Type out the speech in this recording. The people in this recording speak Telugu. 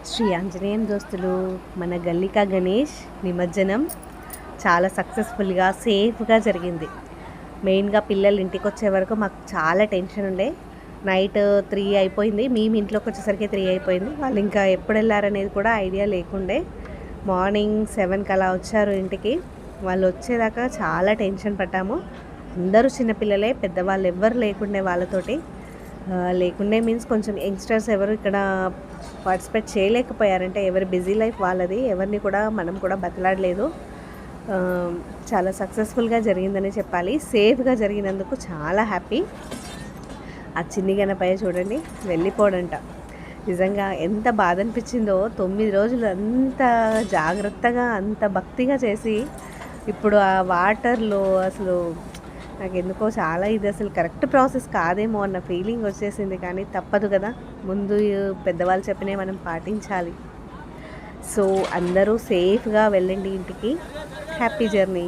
శ్రీ ఆంజనేయం దోస్తులు మన గల్లికా గణేష్ నిమజ్జనం చాలా సక్సెస్ఫుల్గా సేఫ్గా జరిగింది. మెయిన్గా పిల్లలు ఇంటికి వచ్చే వరకు మాకు చాలా టెన్షన్ ఉండే. నైట్ 3 అయిపోయింది, మేము ఇంట్లోకి వచ్చేసరికి 3 అయిపోయింది. వాళ్ళు ఇంకా ఎప్పుడు వెళ్ళారనేది కూడా ఐడియా లేకుండే. మార్నింగ్ 7కి అలా వచ్చారు ఇంటికి. వాళ్ళు వచ్చేదాకా చాలా టెన్షన్ పడ్డాము. అందరూ చిన్నపిల్లలే, పెద్దవాళ్ళు ఎవ్వరు లేకుండే వాళ్ళతోటి. లేకుండే మీన్స్ కొంచెం యంగ్స్టర్స్ ఎవరు ఇక్కడ పార్టిసిపేట్ చేయలేకపోయారంటే ఎవరి బిజీ లైఫ్ వాళ్ళది, ఎవరిని కూడా మనం కూడా బతలాడలేదు. చాలా సక్సెస్ఫుల్గా జరిగిందని చెప్పాలి. సేఫ్గా జరిగినందుకు చాలా హ్యాపీ. ఆ చిన్ని గణపయ్య చూడండి వెళ్ళిపోడంట. నిజంగా ఎంత బాధ అనిపించిందో. 9 రోజులు అంత జాగ్రత్తగా అంత భక్తిగా చేసి ఇప్పుడు ఆ వాటర్లో అసలు నాకు ఎందుకో చాలా ఇది అసలు కరెక్ట్ ప్రాసెస్ కాదేమో అన్న ఫీలింగ్ వచ్చేసింది. కానీ తప్పదు కదా, ముందు పెద్దవాళ్ళు చెప్పినవి మనం పాటించాలి. సో అందరూ సేఫ్గా వెళ్ళండి ఇంటికి. Happy journey.